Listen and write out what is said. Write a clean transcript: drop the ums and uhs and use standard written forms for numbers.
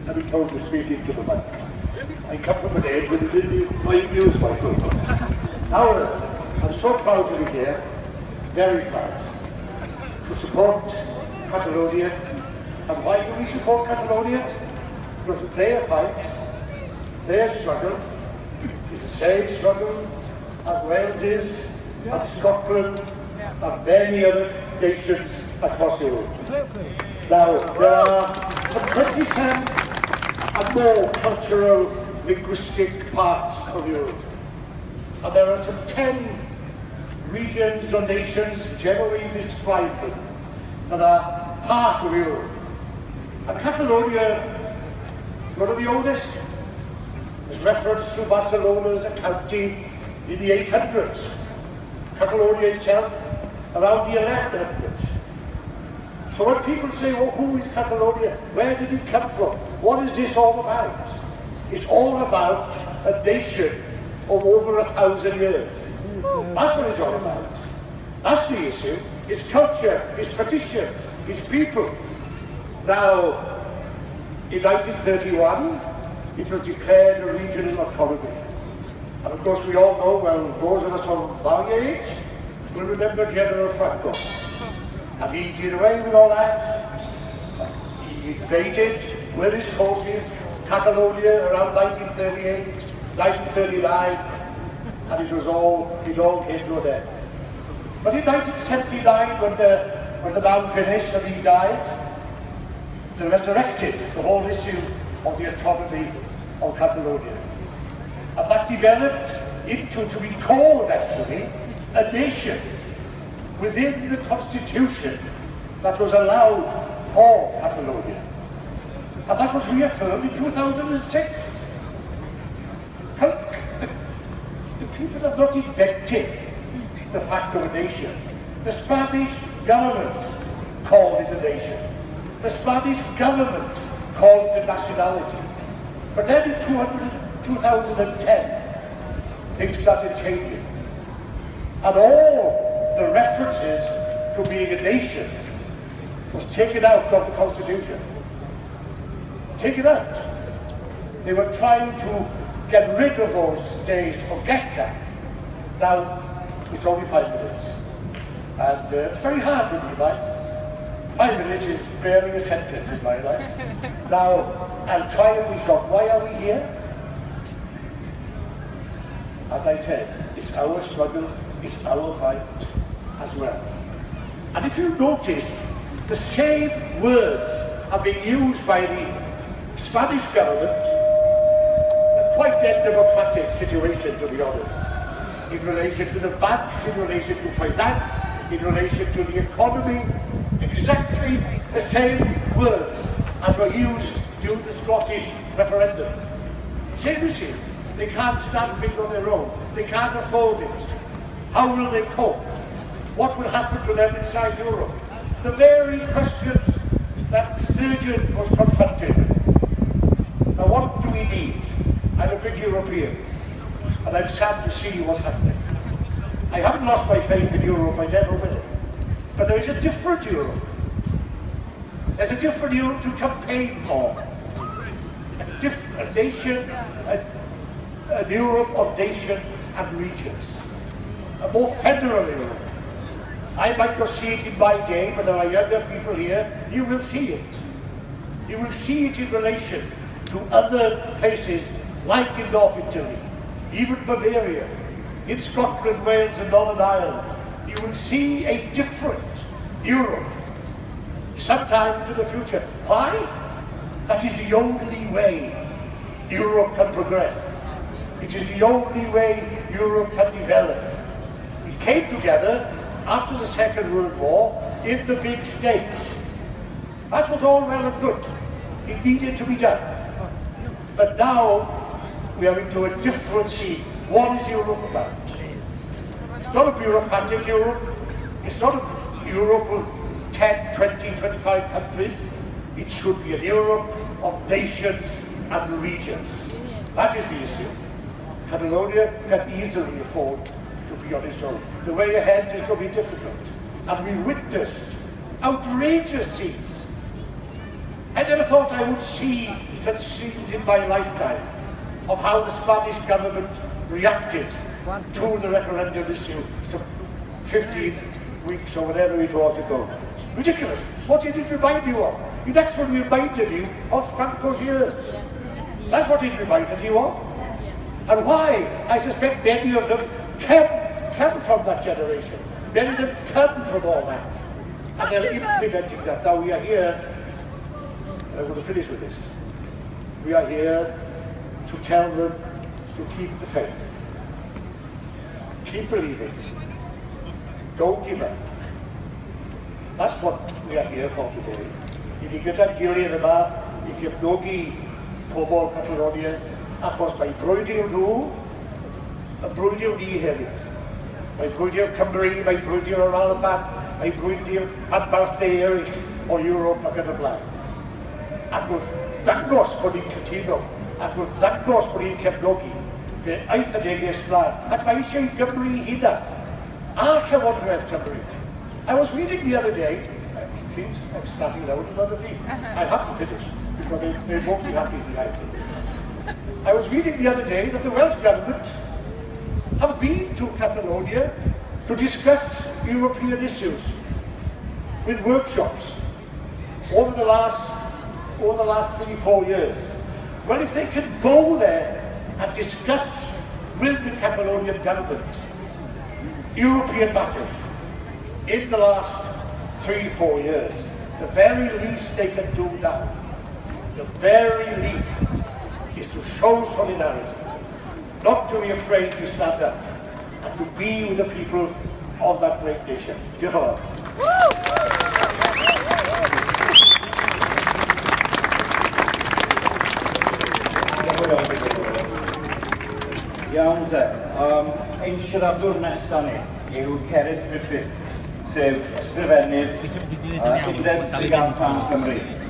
and be told to speak into the mic. I come from an age when it didn't mind news microphones. However, I'm so proud to be here, very proud, to support Catalonia. And why do we support Catalonia? Because their fight, their struggle, is the same struggle as Wales is, and Scotland, and many other nations across Europe. Now, there are some 27 and more cultural, linguistic parts of Europe. And there are some 10 regions or nations, whichever way you describe them, that are part of Europe. And Catalonia is one of the oldest. There's reference to Barcelona as a county in the 800s. Catalonia itself around the 1100s. So when people say, well, who is Catalonia? Where did it come from? What is this all about? It's all about a nation of over 1,000 years. That's what it's all about. That's the issue. It's culture, it's traditions, it's people. Now, in 1931, it was declared a regional autonomy. And of course we all know, well, those of us of my age will remember General Franco. And he did away with all that. He invaded with his forces Catalonia around 1938, 1939, and it all came to an end. But in 1979, when the man finished and he died, they resurrected the whole issue of the autonomy of Catalonia. And that developed into, to be called actually, a nation within the constitution that was allowed for Catalonia. And that was reaffirmed in 2006. The people have not invented the fact of a nation. The Spanish government called it a nation. The Spanish government called it a nationality. But then in 2010, things started changing. And all the references to being a nation was taken out of the Constitution. Taken out. They were trying to get rid of those days, forget that. Now, it's only 5 minutes. And it's very hard for me, right? 5 minutes is barely a sentence in my life. Now, I'll try and be short. Why are we here? As I said, it's our struggle, it's our fight as well. And if you notice, the same words are being used by the Spanish government, a quite a democratic situation, to be honest, in relation to the banks, in relation to finance, in relation to the economy, exactly the same words as were used during the Scottish referendum. Same issue. They can't stand big on their own. They can't afford it. How will they cope? What will happen to them inside Europe? The very questions that Sturgeon was confronted with. Now what do we need? I'm a big European, and I'm sad to see what's happening. I haven't lost my faith in Europe, I never will. But there is a different Europe. There's a different Europe to campaign for. A nation, a Europe of nation and regions. A more federal Europe. I might not see it in my day, but there are younger people here, you will see it. You will see it in relation to other places like in North Italy, even Bavaria, in Scotland, Wales and Northern Ireland. You will see a different Europe sometime to the future. Why? That is the only way Europe can progress. It is the only way Europe can develop. We came together after the Second World War in the big states. That was all well and good. It needed to be done. But now we are into a different scene. What is Europe about? It's not a bureaucratic Europe. It's not a Europe of 10, 20, 25 countries. It should be a Europe of nations and regions. That is the issue. Catalonia can easily afford to be on its own. The way ahead is going to be difficult. And we witnessed outrageous scenes I never thought I would see such scenes in my lifetime of how the Spanish government reacted to the referendum issue some 15 weeks or whatever it was ago. Ridiculous. What did it remind you of? It actually reminded you of Franco's years. That's what it reminded you of. And why? I suspect many of them come from that generation. Many of them come from all that. And they're implementing that. Now we are here, and I'm going to finish with this. We are here to tell them to keep the faith. Keep believing. Don't give up. That's what we are here for today. I ni gyda'r gilydd yma I gefnogi pobl Catalunya achos mae brwydyr nhw yn brwydyr ni hefyd. Mae brwydyr Cymru, mae brwydyr o'r Alban, mae brwydyr adbarthau eraill o Ewrop ac yn y blaen. Ac wrth ddangos bod ni'n cytuno, ac wrth ddangos bod ni'n cefnogi, fe aeth y neges mlaen, ac mae eisiau Gymru hynna, a Llywodraeth Cymru. I was reading the other day, it seems I'm starting now with another theme. I have to finish, because they won't be happy behind me. I was reading the other day that the Welsh government have been to Catalonia to discuss European issues with workshops over the last 3-4 years. Well, if they can go there and discuss with the Catalonian government European matters in the last 3-4 years, the very least they can do now, the very least, is to show solidarity, not to be afraid to stand up, and to be with the people of that great nation. Gwynoro. Iawn te, ein siaradwr nesaf ni yw Cerys Griffith, sef ysgrifennydd Undeb Sy'n Gymru.